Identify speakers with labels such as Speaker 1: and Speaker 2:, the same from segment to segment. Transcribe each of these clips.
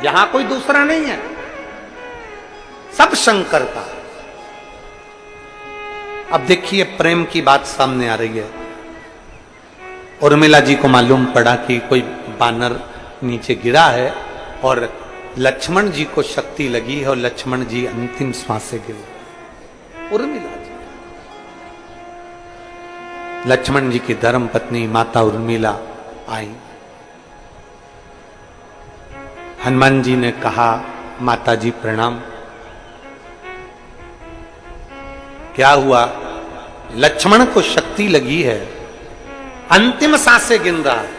Speaker 1: यहां कोई दूसरा नहीं है, सब शंकर का। अब देखिए प्रेम की बात सामने आ रही है। उर्मिला जी को मालूम पड़ा कि कोई बानर नीचे गिरा है और लक्ष्मण जी को शक्ति लगी है और लक्ष्मण जी अंतिम श्वास से गिरे। उर्मिला जी, लक्ष्मण जी की धर्म पत्नी माता उर्मिला आई। हनुमान जी ने कहा, माता जी प्रणाम। क्या हुआ? लक्ष्मण को शक्ति लगी है, अंतिम सांसें गिन रहा है,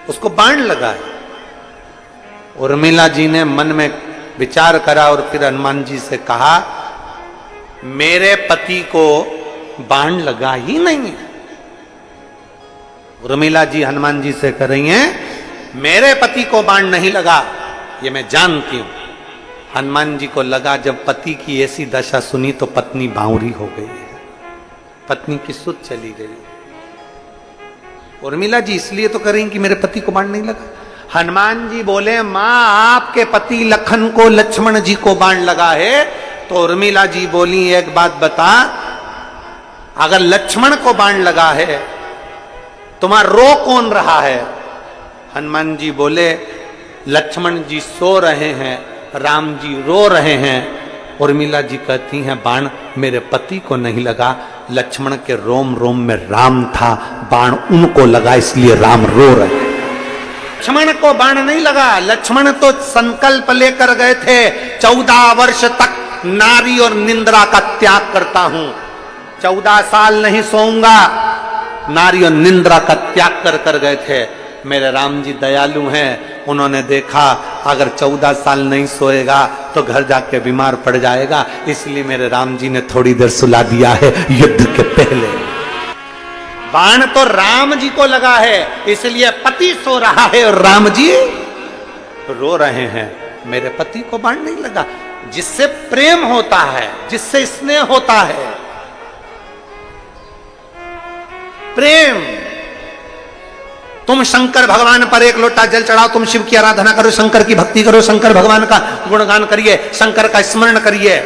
Speaker 1: उसको बाण लगा है। उर्मिला जी ने मन में विचार करा और फिर हनुमान जी से कहा, मेरे पति को बाण लगा ही नहीं है। उर्मिला जी हनुमान जी से कह रही हैं, मेरे पति को बाण नहीं लगा, ये मैं जानती हूं। हनुमान जी को लगा जब पति की ऐसी दशा सुनी तो पत्नी बावरी हो गई है, पत्नी की सुध चली गई। उर्मिला जी इसलिए तो कह रही कि मेरे पति को बाण नहीं लगा। हनुमान जी बोले, मां आपके पति लखन को लक्ष्मण जी को बाण लगा है। तो उर्मिला जी बोली, एक बात बता, अगर लक्ष्मण को बाण लगा है तुम्हारा रो कौन रहा है? हनुमान जी बोले, लक्ष्मण जी सो रहे हैं, राम जी रो रहे हैं। उर्मिला जी कहती हैं, बाण मेरे पति को नहीं लगा, लक्ष्मण के रोम रोम में राम था, बाण उनको लगा इसलिए राम रो रहे हैं। लक्ष्मण को बाण नहीं लगा, लक्ष्मण तो संकल्प लेकर गए थे 14 वर्ष तक नारी और निंद्रा का त्याग करता हूं, 14 साल नहीं सोऊंगा, नारी और निंद्रा का त्याग कर कर गए थे। मेरे राम जी दयालु हैं, उन्होंने देखा अगर 14 साल नहीं सोएगा तो घर जाके बीमार पड़ जाएगा, इसलिए मेरे राम जी ने थोड़ी देर सुला दिया है युद्ध के पहले। बाण तो राम जी को लगा है, इसलिए पति सो रहा है और राम जी रो रहे हैं। मेरे पति को बाण नहीं लगा। जिससे प्रेम होता है, जिससे स्नेह होता है, प्रेम। तुम शंकर भगवान पर एक लोटा जल चढ़ाओ, तुम शिव की आराधना करो, शंकर की भक्ति करो, शंकर भगवान का गुणगान करिए, शंकर का स्मरण करिए,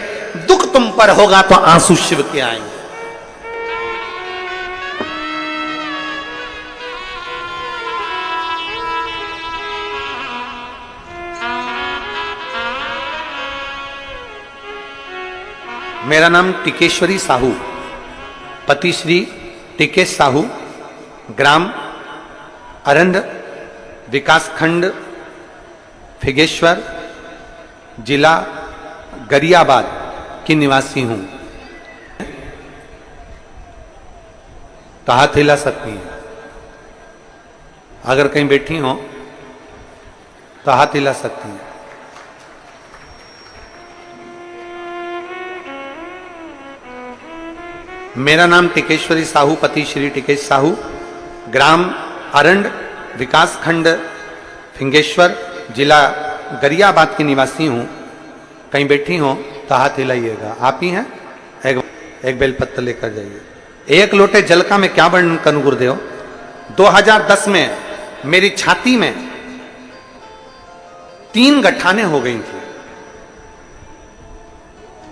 Speaker 1: दुख तुम पर होगा तो आंसू शिव के आएंगे। मेरा नाम टिकेश्वरी साहू, पति श्री टिकेश साहू, ग्राम अरंड, विकास खंड फिगेश्वर, जिला गरियाबाद की निवासी हूं। तो हाथ हिला सकती हैं, अगर कहीं बैठी हो तो हाथ हिला सकती हैं। मेरा नाम टिकेश्वरी साहू, पति श्री टिकेश साहू, ग्राम अरंड, विकास खंड फिंगेश्वर, जिला गरियाबाद की निवासी हूं। कहीं बैठी हो तो हाथ हिलाइएगा। आप ही हैं? एक बेलपत्र लेकर जाइए। एक लोटे जल का मैं क्या वर्णन करूं गुरुदेव। 2010 में मेरी छाती में 3 गठाने हो गई थी।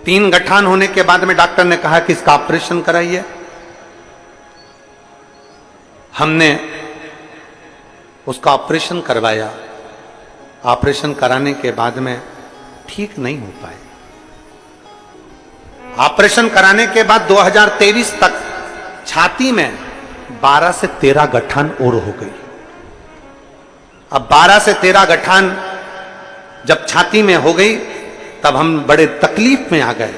Speaker 1: 3 गठान होने के बाद में डॉक्टर ने कहा कि इसका ऑपरेशन कराइए। हमने उसका ऑपरेशन करवाया। ऑपरेशन कराने के बाद में ठीक नहीं हो पाए। ऑपरेशन कराने के बाद 2023 तक छाती में 12 से 13 गठान और हो गई। अब 12 से 13 गठान जब छाती में हो गई तब हम बड़े तकलीफ में आ गए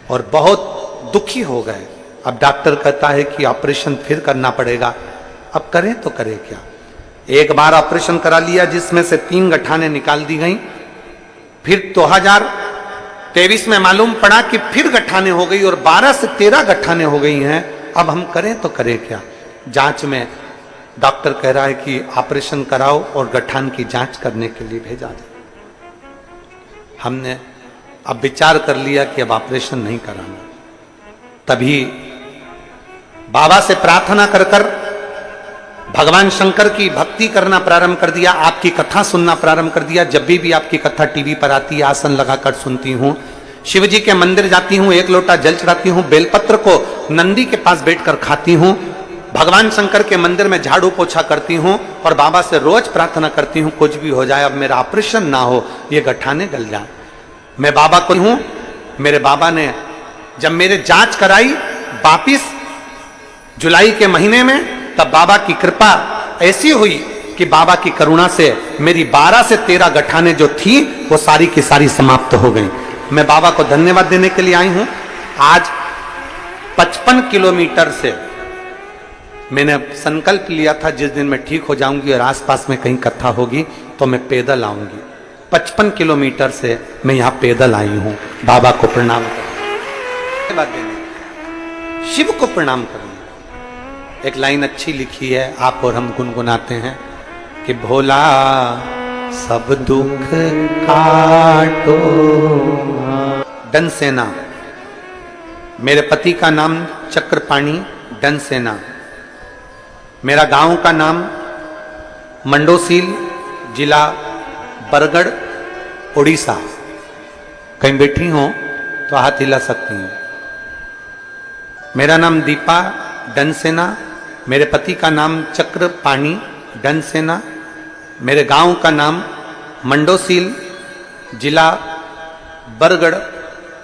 Speaker 1: और बहुत दुखी हो गए। अब डॉक्टर कहता है कि ऑपरेशन फिर करना पड़ेगा। अब करें तो करें क्या। एक बार ऑपरेशन करा लिया जिसमें से 3 गठाने निकाल दी गई। फिर 2023 में मालूम पड़ा कि फिर गठाने हो गई और 12 से 13 गठाने हो गई हैं। अब हम करें तो करें क्या। जांच में डॉक्टर कह रहा है कि ऑपरेशन कराओ और गठान की जांच करने के लिए भेजा जाए। हमने अब विचार कर लिया कि अब ऑपरेशन नहीं कराना। तभी बाबा से प्रार्थना कर कर भगवान शंकर की भक्ति करना प्रारंभ कर दिया, आपकी कथा सुनना प्रारंभ कर दिया। जब भी आपकी कथा टीवी पर आती है आसन लगाकर सुनती हूँ। शिव जी के मंदिर जाती हूँ, एक लोटा जल चढ़ाती हूँ, बेलपत्र को नंदी के पास बैठकर खाती हूँ, भगवान शंकर के मंदिर में झाड़ू पोछा करती हूँ और बाबा से रोज प्रार्थना करती हूँ कुछ भी हो जाए अब मेरा ऑपरेशन ना हो, ये गठाने गल जाए। मैं बाबा को हूँ, मेरे बाबा ने जब मेरे जांच कराई वापिस जुलाई के महीने में, तब बाबा की कृपा ऐसी हुई कि बाबा की करुणा से मेरी 12 से 13 गठाने जो थी वो सारी की सारी समाप्त हो गई। मैं बाबा को धन्यवाद देने के लिए आई हूं। आज 55 किलोमीटर से मैंने संकल्प लिया था जिस दिन मैं ठीक हो जाऊंगी और आसपास में कहीं कथा होगी तो मैं पैदल आऊंगी। 55 किलोमीटर से मैं यहां पैदल आई हूं बाबा को प्रणाम करने, शिव को प्रणाम करने। एक लाइन अच्छी लिखी है, आप और हम गुनगुनाते हैं कि भोला सब दुख काटो। डनसेना, मेरे पति का नाम चक्रपाणी डनसेना, मेरा गांव का नाम मंडोसील, जिला बरगढ़, उड़ीसा। कहीं बैठी हो तो हाथ हिला सकती हैं। मेरा नाम दीपा डनसेना, मेरे पति का नाम चक्रपाणी डनसेना, मेरे गांव का नाम मंडोसील, जिला बरगढ़,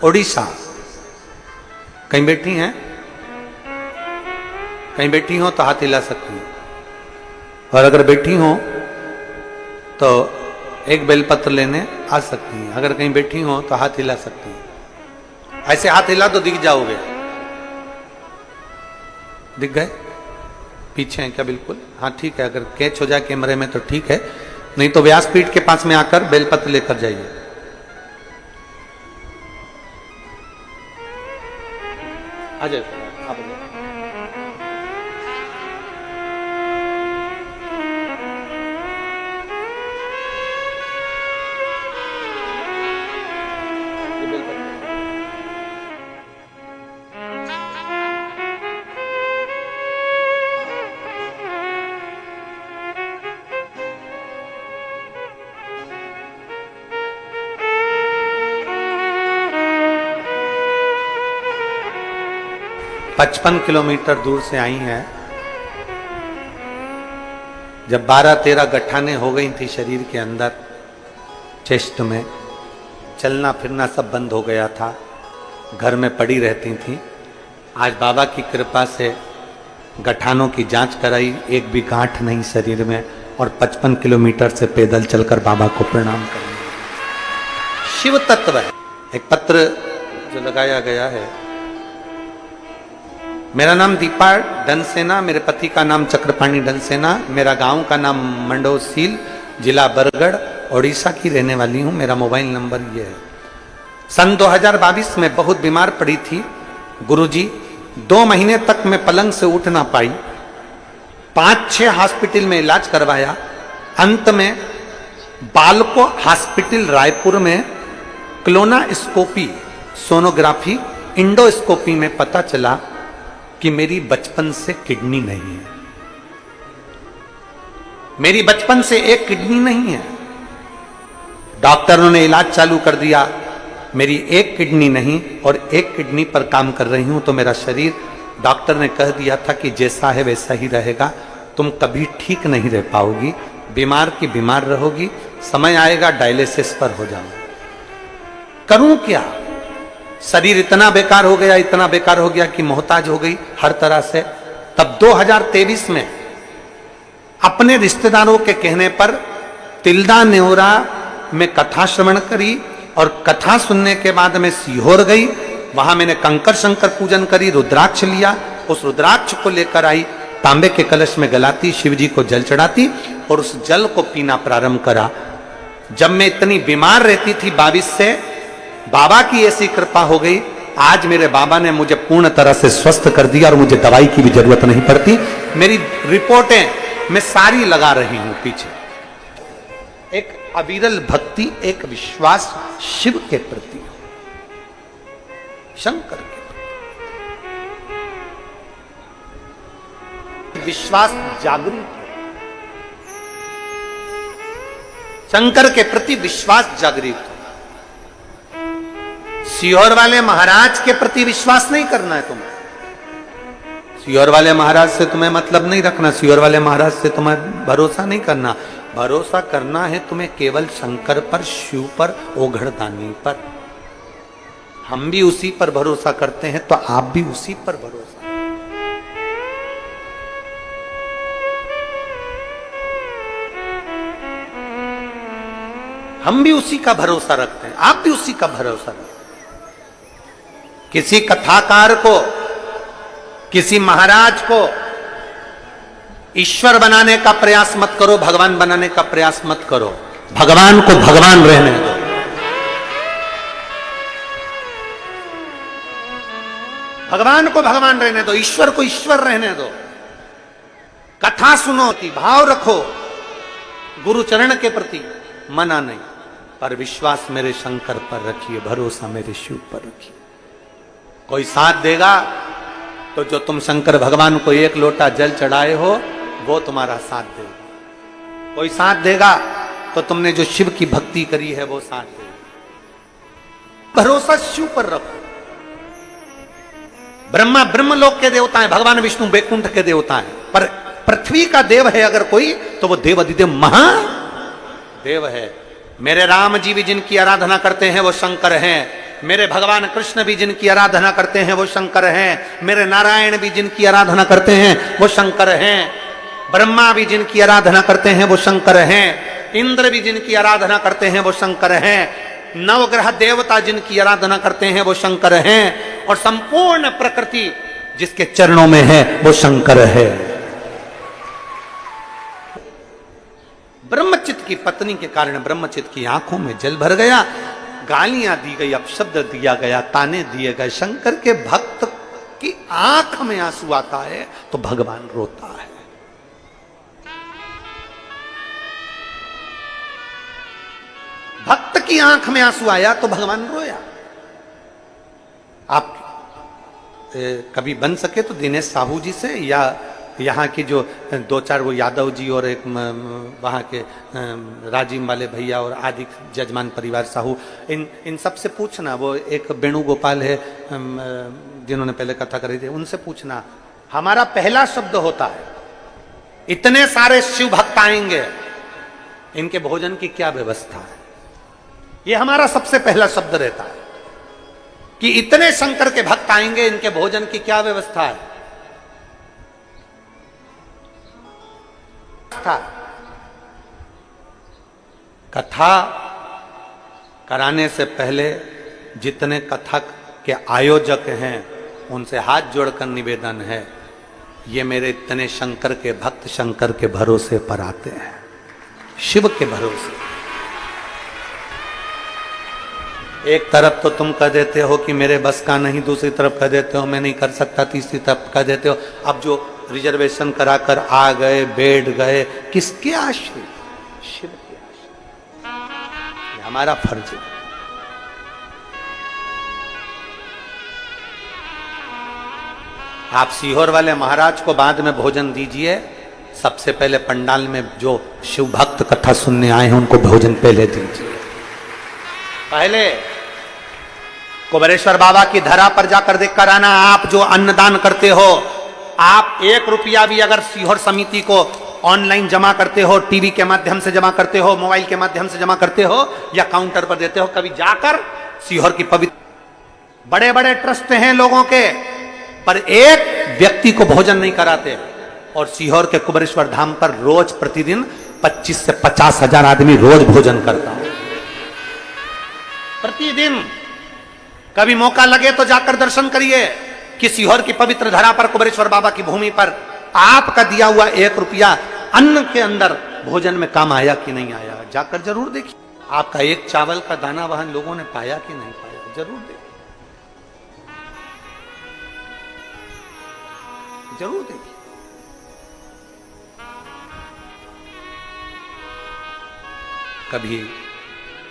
Speaker 1: उड़ीसा। कहीं बैठी हैं? कहीं बैठी हो तो हाथ हिला सकती हैं। और अगर बैठी हो तो एक बेलपत्र लेने आ सकती हैं। अगर कहीं बैठी हो तो हाथ हिला सकती हैं। ऐसे हाथ हिला तो दिख जाओगे। दिख गए? पीछे हैं क्या? बिल्कुल हाँ ठीक है। अगर कैच हो जाए कैमरे में तो ठीक है, नहीं तो व्यासपीठ के पास में आकर बेलपत्र लेकर जाइए। आ जाए आप। पचपन किलोमीटर दूर से आई हैं। जब 12-13 गठाने हो गई थी शरीर के अंदर, चेस्ट में, चलना फिरना सब बंद हो गया था, घर में पड़ी रहती थी। आज बाबा की कृपा से गठानों की जांच कराई, एक भी गांठ नहीं शरीर में, और 55 किलोमीटर से पैदल चलकर बाबा को प्रणाम करना। शिव तत्व है। एक पत्र जो लगाया गया है, मेरा नाम दीपा डनसेना, मेरे पति का नाम चक्रपाणी डनसेना, मेरा गांव का नाम मंडोसील, जिला बरगढ़, उड़ीसा की रहने वाली हूं। मेरा मोबाइल नंबर ये है। सन 2022 में बहुत बीमार पड़ी थी गुरुजी। 2 महीने तक मैं पलंग से उठ ना पाई। 5-6 हॉस्पिटल में इलाज करवाया। अंत में बालको हॉस्पिटल रायपुर में क्लोनास्कोपी, सोनोग्राफी, इंडोस्कोपी में पता चला कि मेरी बचपन से किडनी नहीं है। मेरी बचपन से एक किडनी नहीं है। डॉक्टरों ने इलाज चालू कर दिया। मेरी एक किडनी नहीं और एक किडनी पर काम कर रही हूं। तो मेरा शरीर, डॉक्टर ने कह दिया था कि जैसा है वैसा ही रहेगा, तुम कभी ठीक नहीं रह पाओगी, बीमार की बीमार रहोगी, समय आएगा डायलिसिस पर हो जाओ। करूं क्या? शरीर इतना बेकार हो गया, इतना बेकार हो गया कि मोहताज हो गई हर तरह से। तब 2023 में अपने रिश्तेदारों के कहने पर तिल्दा नेवरा में कथा श्रवण करी और कथा सुनने के बाद मैं सीहोर गई। वहां मैंने कंकर शंकर पूजन करी, रुद्राक्ष लिया, उस रुद्राक्ष को लेकर आई, तांबे के कलश में गलाती, शिव जी को जल चढ़ाती और उस जल को पीना प्रारंभ करा। जब मैं इतनी बीमार रहती थी 22 से, बाबा की ऐसी कृपा हो गई, आज मेरे बाबा ने मुझे पूर्ण तरह से स्वस्थ कर दिया और मुझे दवाई की भी जरूरत नहीं पड़ती। मेरी रिपोर्टें मैं सारी लगा रही हूं पीछे। एक अविरल भक्ति, एक विश्वास शिव के प्रति, शंकर के प्रति विश्वास जागृत है। शंकर के प्रति विश्वास जागृत हो। सीहोर वाले महाराज के प्रति विश्वास नहीं करना है तुम्हें, सीहोर वाले महाराज से तुम्हें मतलब नहीं रखना, सीहोर वाले महाराज से तुम्हें भरोसा नहीं करना। भरोसा करना है तुम्हें केवल शंकर पर, शिव पर, ओघड़दानी पर। हम भी उसी पर भरोसा करते हैं तो आप भी उसी पर भरोसा। हम भी उसी का भरोसा रखते हैं, आप भी उसी का भरोसा रखते हैं। किसी कथाकार को, किसी महाराज को ईश्वर बनाने का प्रयास मत करो, भगवान बनाने का प्रयास मत करो। भगवान को भगवान रहने दो। भगवान को भगवान रहने दो, ईश्वर को ईश्वर रहने दो। कथा सुनो कि भाव रखो गुरु चरण के प्रति, मना नहीं, पर विश्वास मेरे शंकर पर रखिए, भरोसा मेरे शिव पर रखिए। कोई साथ देगा तो जो तुम शंकर भगवान को एक लोटा जल चढ़ाए हो वो तुम्हारा साथ देगा। कोई साथ देगा तो तुमने जो शिव की भक्ति करी है वो साथ देगा। भरोसा शिव पर रखो। ब्रह्मा ब्रह्मलोक के देवता है, भगवान विष्णु बैकुंठ के देवता है, पर पृथ्वी का देव है अगर कोई तो वो देव अधिदेव महादेव है। मेरे राम जी भी जिनकी आराधना करते हैं वो शंकर हैं। मेरे भगवान कृष्ण भी जिनकी आराधना करते हैं वो शंकर हैं। मेरे नारायण भी जिनकी आराधना करते हैं वो शंकर हैं। ब्रह्मा भी जिनकी आराधना करते हैं वो शंकर हैं। इंद्र भी जिनकी आराधना करते हैं वो शंकर हैं। नवग्रह देवता जिनकी आराधना करते हैं वो शंकर हैं। और संपूर्ण प्रकृति जिसके चरणों में है वो शंकर है। ब्रह्मचित्त की पत्नी के कारण ब्रह्मचित्त की आंखों में जल भर गया, गालियां दी गई, अपशब्द दिया गया, ताने दिए गए। शंकर के भक्त की आंख में आंसू आता है तो भगवान रोता है। भक्त की आंख में आंसू आया तो भगवान रोया। आप कभी बन सके तो दिनेश साहू जी से या यहाँ की जो दो चार वो यादव जी और एक वहाँ के राजीव वाले भैया और आदि जजमान परिवार साहू, इन सब से पूछना। वो एक वेणुगोपाल है जिन्होंने पहले कथा करी थी, उनसे पूछना। हमारा पहला शब्द होता है, इतने सारे शिव भक्त आएंगे, इनके भोजन की क्या व्यवस्था है? ये हमारा सबसे पहला शब्द रहता है कि इतने शंकर के भक्त आएंगे, इनके भोजन की क्या व्यवस्था है? कथा कराने से पहले जितने कथक के आयोजक हैं उनसे हाथ जोड़कर निवेदन है, ये मेरे इतने शंकर के भक्त शंकर के भरोसे पर आते हैं, शिव के भरोसे। एक तरफ तो तुम कह देते हो कि मेरे बस का नहीं, दूसरी तरफ कह देते हो मैं नहीं कर सकता, तीसरी तरफ कह देते हो अब जो रिजर्वेशन कराकर आ गए, बैठ गए, किसके आश्रय? शिव के आश्रय। ये हमारा फर्ज है। आप सीहोर वाले महाराज को बाद में भोजन दीजिए, सबसे पहले पंडाल में जो शिव भक्त कथा सुनने आए हैं उनको भोजन पहले दीजिए। पहले कुबेरेश्वर बाबा की धरा पर जाकर देखकर आना। आप जो अन्नदान करते हो, आप 1 रुपया भी अगर सीहोर समिति को ऑनलाइन जमा करते हो, टीवी के माध्यम से जमा करते हो, मोबाइल के माध्यम से जमा करते हो या काउंटर पर देते हो, कभी जाकर सीहोर की पवित्र बड़े बड़े ट्रस्ट हैं लोगों के, पर एक व्यक्ति को भोजन नहीं कराते। और सीहोर के कुबेरेश्वर धाम पर रोज प्रतिदिन 25 से 50 हजार आदमी रोज भोजन करता है, प्रतिदिन। कभी मौका लगे तो जाकर दर्शन करिए कि सीहोर की पवित्र धरा पर कुबेरेश्वर बाबा की भूमि पर आपका दिया हुआ 1 रुपया अन्न के अंदर भोजन में काम आया कि नहीं आया, जाकर जरूर देखिए। आपका एक चावल का दाना वहां लोगों ने पाया कि नहीं पाया, जरूर देखिए, जरूर देखिए। कभी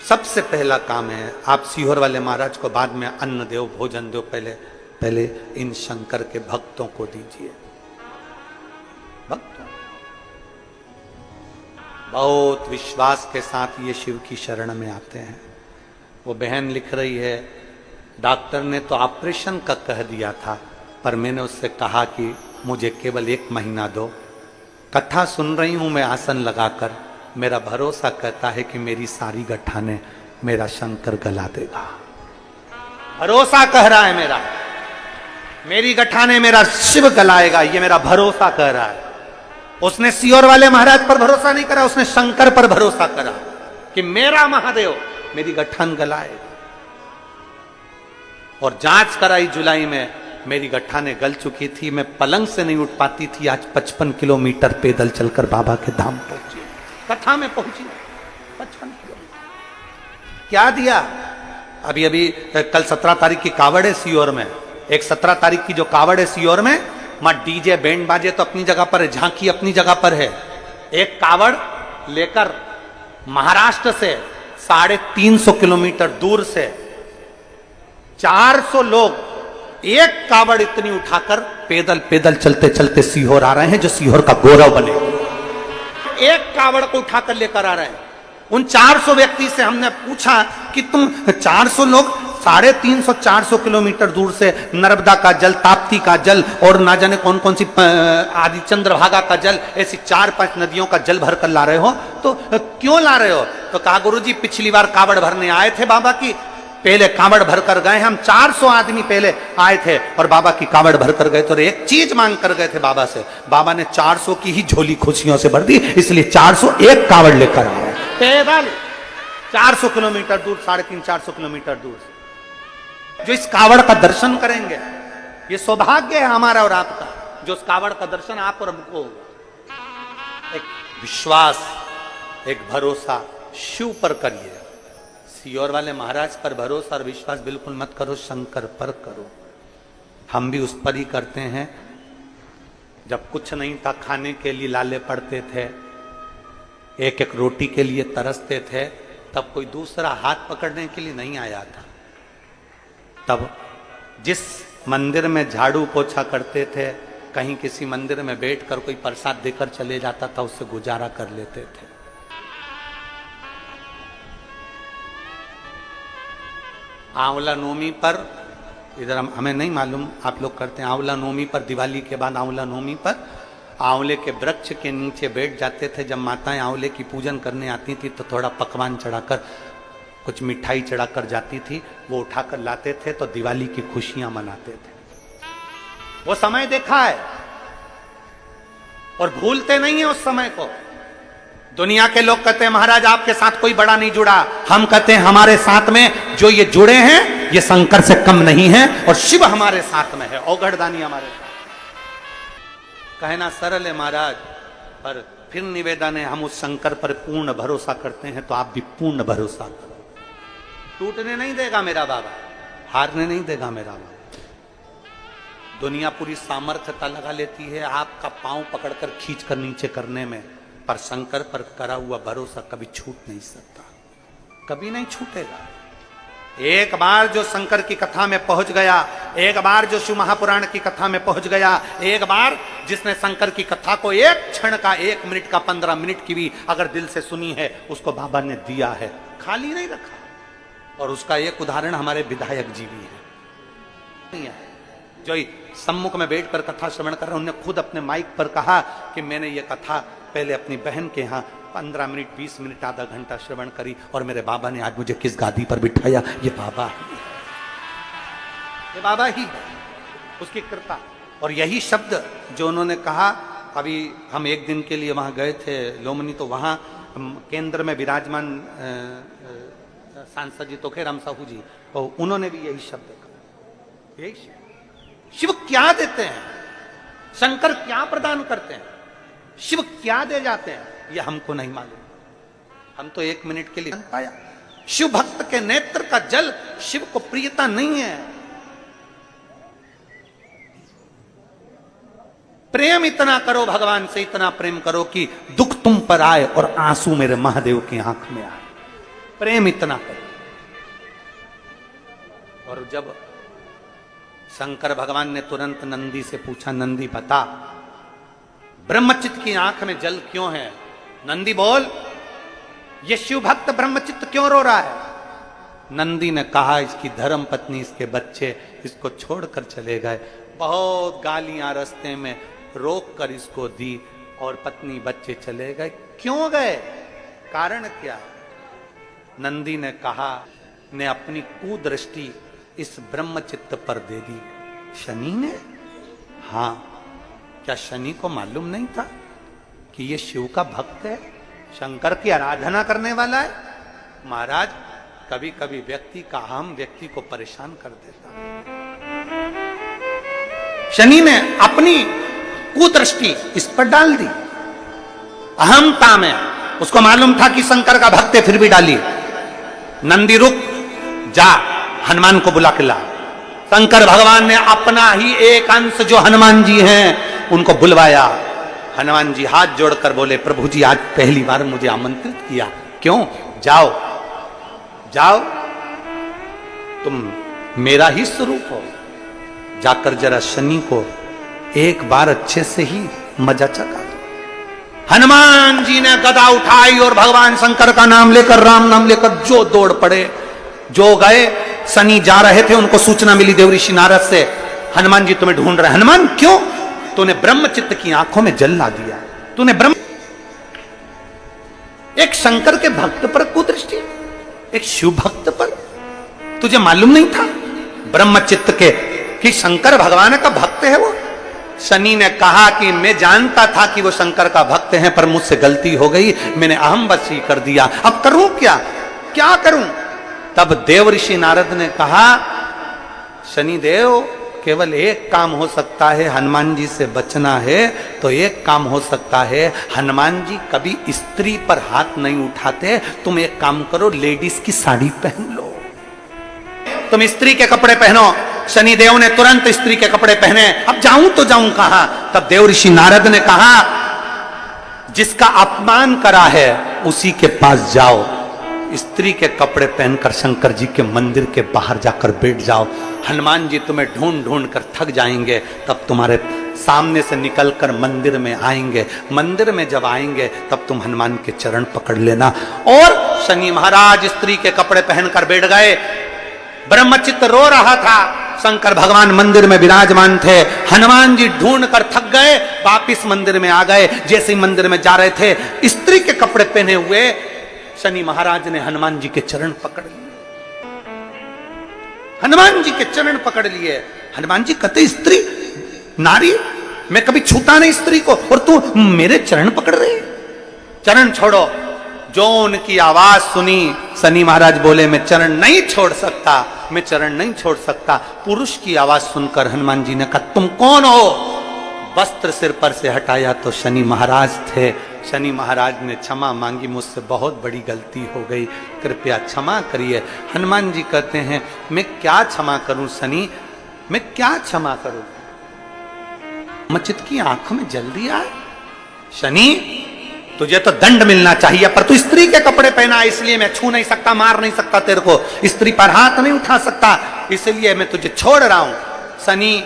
Speaker 1: सबसे पहला काम है, आप सीहोर वाले महाराज को बाद में अन्न दो, भोजन दो, पहले इन शंकर के भक्तों को दीजिए। भक्तों बहुत विश्वास के साथ ये शिव की शरण में आते हैं। वो बहन लिख रही है, डॉक्टर ने तो ऑपरेशन का कह दिया था, पर मैंने उससे कहा कि मुझे केवल 1 महीना दो। कथा सुन रही हूं मैं आसन लगाकर, मेरा भरोसा कहता है कि मेरी सारी गठाने मेरा शंकर गला देगा। भरोसा कह रहा है मेरा, मेरी गठाने मेरा शिव गलाएगा, ये मेरा भरोसा कह रहा है। उसने सियोर वाले महाराज पर भरोसा नहीं करा, उसने शंकर पर भरोसा करा कि मेरा महादेव मेरी गठान गलाएगा। और जांच कराई जुलाई में, मेरी गठाने गल चुकी थी, मैं पलंग से नहीं उठ पाती थी। आज 55 किलोमीटर पैदल चलकर बाबा के धाम पहुंची, कथा में पहुंची 55 किलोमीटर। क्या दिया? अभी अभी कल 17 तारीख की कावड़ है सियोर में। एक 17 तारीख की जो कावड़ है सियोर में, मां डीजे बैंड बाजे तो अपनी जगह पर है, झांकी अपनी जगह पर है। एक कावड़ लेकर महाराष्ट्र से 350 किलोमीटर दूर से 400 लोग एक कावड़ इतनी उठाकर पैदल पैदल चलते चलते सीहोर आ रहे हैं, जो सीहोर का गौरव बने। एक कावड़ को उठाकर लेकर आ रहे हैं। उन 400 व्यक्ति से हमने पूछा कि तुम 400 लोग 350-400 किलोमीटर दूर से नर्मदा का जल, ताप्ती का जल और ना जाने कौन कौन सी आदि चंद्रभागा का जल, ऐसी 4-5 नदियों का जल भर कर ला रहे हो, तो क्यों ला रहे हो? तो कहा, गुरुजी पिछली बार कावड़ भरने आए थे बाबा की, पहले कावड़ भर कर गए, हम 400 आदमी पहले आए थे और बाबा की कावड़ भर कर गए, तो एक चीज मांग कर गए थे बाबा से। बाबा ने 400 की ही झोली खुशियों से भर दी, इसलिए 401 कावड़ लेकर आ रहे हैं पैदल 400 किलोमीटर दूर, 350-400 किलोमीटर दूर से। जो इस कावड़ का दर्शन करेंगे, ये सौभाग्य है हमारा और आपका, जो उस कावड़ का दर्शन आप और हमको होगा। एक विश्वास, एक भरोसा शिव पर करिए। सियोर वाले महाराज पर भरोसा और विश्वास बिल्कुल मत करो, शंकर पर करो। हम भी उस पर ही करते हैं। जब कुछ नहीं था खाने के लिए लाले पड़ते थे, एक एक रोटी के लिए तरसते थे, तब कोई दूसरा हाथ पकड़ने के लिए नहीं आया था। तब जिस मंदिर में झाड़ू पोछा करते थे, कहीं किसी मंदिर में बैठकर कोई प्रसाद देकर चले जाता था, उससे गुजारा कर लेते थे। आंवला नवमी पर, इधर हमें नहीं मालूम, आप लोग करते हैं। आंवला नवमी पर, दिवाली के बाद आंवला नवमी पर आंवले के वृक्ष के नीचे बैठ जाते थे। जब माताएं आंवले की पूजन करने आती थी तो थोड़ा पकवान चढ़ाकर, कुछ मिठाई चढ़ाकर जाती थी, वो उठाकर लाते थे, तो दिवाली की खुशियां मनाते थे। वो समय देखा है और भूलते नहीं है उस समय को। दुनिया के लोग कहते हैं महाराज आपके साथ कोई बड़ा नहीं जुड़ा, हम कहते हैं हमारे साथ में जो ये जुड़े हैं ये शंकर से कम नहीं है, और शिव हमारे साथ में है, औघड़दानी हमारे साथ। कहना सरल है महाराज, पर फिर निवेदन है, हम उस शंकर पर पूर्ण भरोसा करते हैं, तो आप भी पूर्ण भरोसा करो। टूटने नहीं देगा मेरा बाबा, हारने नहीं देगा मेरा बाबा। दुनिया पूरी सामर्थ्यता लगा लेती है आपका पांव पकड़कर खींच कर नीचे करने में, पर शंकर पर करा हुआ भरोसा कभी छूट नहीं सकता, कभी नहीं छूटेगा। एक बार जो शंकर की कथा में पहुंच गया, एक बार जो शिव महापुराण की कथा में पहुंच गया, एक बार जिसने शंकर की कथा को 1 क्षण का, 1 मिनट का, 15 मिनट की भी अगर दिल से सुनी है, उसको बाबा ने दिया है, खाली नहीं रखा। और उसका एक उदाहरण हमारे विधायक जी भी है, जो सम्मुख में बैठकर कथा श्रवण कर रहे, उन्होंने खुद अपने माइक पर कहा कि मैंने ये कथा पहले अपनी बहन के यहाँ 15 मिनट, 20 मिनट, आधा घंटा श्रवण करी, और मेरे बाबा ने आज मुझे किस गादी पर बिठाया, ये बाबा ही, ये बाबा ही, उसकी कृपा। और यही शब्द जो उन्होंने कहा, अभी हम एक दिन के लिए वहां गए थे लोमनी, तो वहां केंद्र में विराजमान सांसद जी तोखेराम साहू जी, तो उन्होंने भी यही शब्द कहा। यही शिव क्या देते हैं, शंकर क्या प्रदान करते हैं, शिव क्या दे जाते हैं, यह हमको नहीं मालूम। हम तो 1 मिनट के लिए पाया। शिव भक्त के नेत्र का जल शिव को प्रियता नहीं है। प्रेम इतना करो भगवान से, इतना प्रेम करो कि दुख तुम पर आए और आंसू मेरे महादेव की आंख में आए। प्रेम इतना करो। और जब शंकर भगवान ने तुरंत नंदी से पूछा, नंदी बता ब्रह्मचित की आंख में जल क्यों है? नंदी बोल, ये शिव भक्त ब्रह्मचित्त क्यों रो रहा है? नंदी ने कहा, इसकी धर्म पत्नी, इसके बच्चे इसको छोड़कर चले गए। बहुत गालियां रास्ते में रोक कर इसको दी और पत्नी बच्चे चले गए। क्यों गए? कारण क्या? नंदी ने कहा, ने अपनी कुदृष्टि इस ब्रह्मचित्त पर दे दी। शनि ने? हां। क्या शनि को मालूम नहीं था कि ये शिव का भक्त है, शंकर की आराधना करने वाला है? महाराज, कभी कभी व्यक्ति का अहम व्यक्ति को परेशान कर देता। शनि ने अपनी कुदृष्टि इस पर डाल दी अहमता में। उसको मालूम था कि शंकर का भक्त है, फिर भी डाली। नंदी रुक, जा हनुमान को बुला के ला। शंकर भगवान ने अपना ही एक अंश जो हनुमान जी हैं उनको बुलवाया। हनुमान जी हाथ जोड़कर बोले, प्रभु जी आज पहली बार मुझे आमंत्रित किया, क्यों? जाओ जाओ, तुम मेरा ही स्वरूप हो, जाकर जरा शनि को एक बार अच्छे से ही मजा चखा दो। हनुमान जी ने गदा उठाई और भगवान शंकर का नाम लेकर, राम नाम लेकर जो दौड़ पड़े, जो गए। शनि जा रहे थे, उनको सूचना मिली देवऋषि नारद से, हनुमान जी तुम्हें ढूंढ रहे। हनुमान क्यों? तूने ब्रह्मचित्त की आंखों में जल ला दिया। तूने एक शंकर के भक्त पर कुदृष्टि, एक शिव भक्त पर, तुझे मालूम नहीं था ब्रह्मचित्त के कि शंकर भगवान का भक्त है वो? शनि ने कहा कि मैं जानता था कि वो शंकर का भक्त है, पर मुझसे गलती हो गई, मैंने अहम वशी कर दिया। अब करूं क्या? क्या करूं? तब देवऋषि नारद ने कहा, शनिदेव, केवल एक काम हो सकता है, हनुमान जी से बचना है तो एक काम हो सकता है। हनुमान जी कभी स्त्री पर हाथ नहीं उठाते, तुम एक काम करो, लेडीज की साड़ी पहन लो, तुम स्त्री के कपड़े पहनो। शनिदेव ने तुरंत स्त्री के कपड़े पहने। अब जाऊं तो जाऊं कहां? तब देवऋषि नारद ने कहा, जिसका अपमान करा है उसी के पास जाओ, स्त्री के कपड़े पहनकर शंकर जी के मंदिर के बाहर जाकर बैठ जाओ। हनुमान जी तुम्हें ढूंढ ढूंढ कर थक जाएंगे, तब तुम्हारे सामने से निकलकर मंदिर में आएंगे। मंदिर में जब आएंगे तब तुम हनुमान के चरण पकड़ लेना। और शनि महाराज स्त्री के कपड़े पहनकर बैठ गए। ब्रह्मचित्त रो रहा था, शंकर भगवान मंदिर में विराजमान थे। हनुमान जी ढूंढ कर थक गए, वापिस मंदिर में आ गए। जैसे ही मंदिर में जा रहे थे, स्त्री के कपड़े पहने हुए शनि महाराज ने हनुमान जी के चरण पकड़ लिए। हनुमान जी के चरण पकड़ लिए। हनुमान जी कहते, स्त्री, नारी, मैं कभी छूता नहीं स्त्री को, और तू मेरे चरण पकड़ रही? चरण छोड़ो। जो उनकी आवाज सुनी, शनि महाराज बोले, मैं चरण नहीं छोड़ सकता, मैं चरण नहीं छोड़ सकता। पुरुष की आवाज सुनकर हनुमान जी ने कहा, तुम कौन हो? वस्त्र सिर पर से हटाया तो शनि महाराज थे। शनि महाराज ने क्षमा मांगी, मुझसे बहुत बड़ी गलती हो गई, कृपया क्षमा करिए। हनुमान जी कहते हैं, मैं क्या क्षमा करूं शनि, मैं क्या क्षमा करूं? ब्रह्मचित्त की आंखों में जल्दी आए। शनि, तुझे तो दंड मिलना चाहिए, पर तू स्त्री के कपड़े पहना, इसलिए मैं छू नहीं सकता, मार नहीं सकता तेरे को, स्त्री पर हाथ नहीं उठा सकता, इसलिए मैं तुझे छोड़ रहा हूं। शनि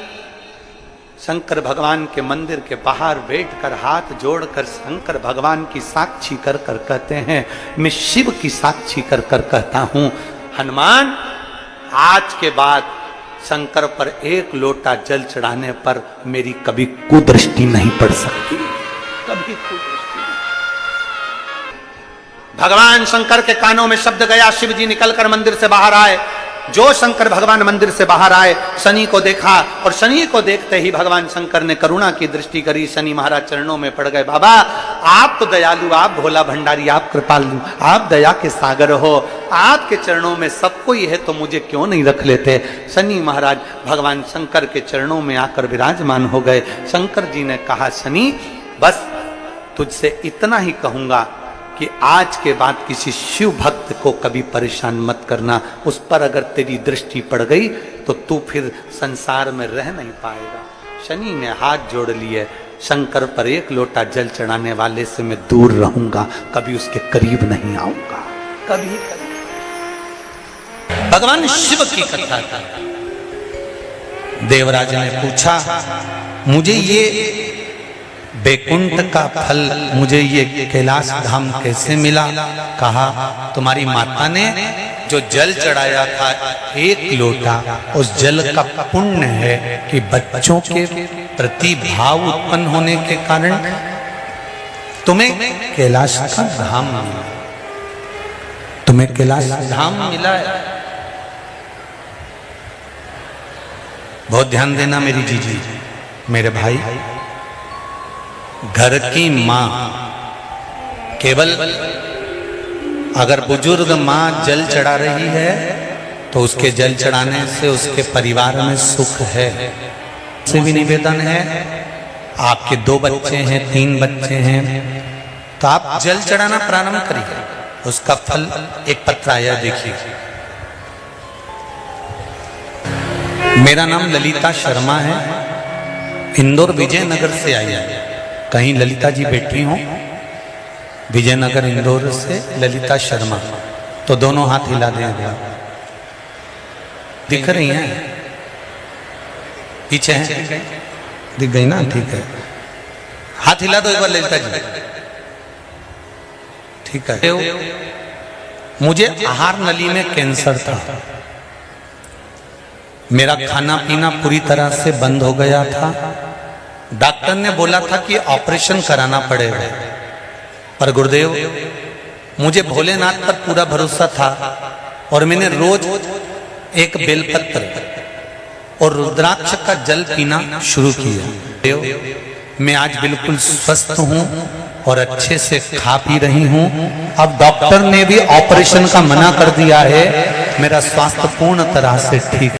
Speaker 1: शंकर भगवान के मंदिर के बाहर बैठकर हाथ जोड़कर शंकर भगवान की साक्षी कर कर कहते हैं, मैं शिव की साक्षी कर कर कहता हूं, हनुमान, आज के बाद शंकर पर एक लोटा जल चढ़ाने पर मेरी कभी कुदृष्टि नहीं पड़ सकती, कभी कुदृष्टि नहीं। भगवान शंकर के कानों में शब्द गया, शिव जी निकलकर मंदिर से बाहर आए। जो शंकर भगवान मंदिर से बाहर आए, शनि को देखा, और शनि को देखते ही भगवान शंकर ने करुणा की दृष्टि करी। शनि महाराज चरणों में पड़ गए। बाबा, आप तो दयालु, आप भोला भंडारी, आप कृपालु, आप दया के सागर हो, आपके चरणों में सब कोई है, तो मुझे क्यों नहीं रख लेते? शनि महाराज भगवान शंकर के चरणों में आकर विराजमान हो गए। शंकर जी ने कहा, शनि, बस तुझसे इतना ही कहूंगा कि आज के बाद किसी शिव भक्त को कभी परेशान मत करना। उस पर अगर तेरी दृष्टि पड़ गई तो तू फिर संसार में रह नहीं पाएगा। शनि ने हाथ जोड़ लिए, शंकर पर एक लोटा जल चढ़ाने वाले से मैं दूर रहूंगा, कभी उसके करीब नहीं आऊंगा, कभी कभी। भगवान शिव की कथा था। देवराज ने पूछा, मुझे ये बैकुंठ का फल मुझे ये कैलाश धाम कैसे मिला? कहा तुम्हारी माता ने जो जल चढ़ाया था 1 लोटा, उस जल का पुण्य है कि बच्चों के प्रति भाव उत्पन्न होने के कारण तुम्हें कैलाश का धाम मिला, तुम्हें कैलाश धाम मिला है। बहुत ध्यान देना मेरी जीजी, मेरे भाई। घर की मां, केवल अगर बुजुर्ग मां जल चढ़ा रही है तो उसके जल चढ़ाने से उसके परिवार में सुख है। से भी निवेदन है, आपके 2 बच्चे हैं, 3 बच्चे हैं, तो आप जल चढ़ाना प्रारंभ करिए, उसका फल एक पत्र आया देखिए। मेरा नाम ललिता शर्मा है, इंदौर विजयनगर से आई है। कहीं ललिता जी बैठी हों, विजयनगर इंदौर से ललिता शर्मा, तो दोनों हाथ हिला दें। दिख रही हैं? पीछे हैं? दिख गई ना? ठीक है, हाथ हिला दो एक बार ललिता जी। ठीक है। मुझे आहार नली में कैंसर था, मेरा खाना पीना पूरी तरह से बंद हो गया था। डॉक्टर ने बोला था कि ऑपरेशन कराना पड़ेगा, पर गुरुदेव मुझे भोलेनाथ पर पूरा भरोसा था और मैंने रोज एक बेलपत्र और रुद्राक्ष का जल पीना शुरू किया। मैं आज बिल्कुल स्वस्थ हूं और अच्छे से खा पी रही हूं। अब डॉक्टर ने भी ऑपरेशन का मना कर दिया है, मेरा स्वास्थ्य पूर्ण तरह से ठीक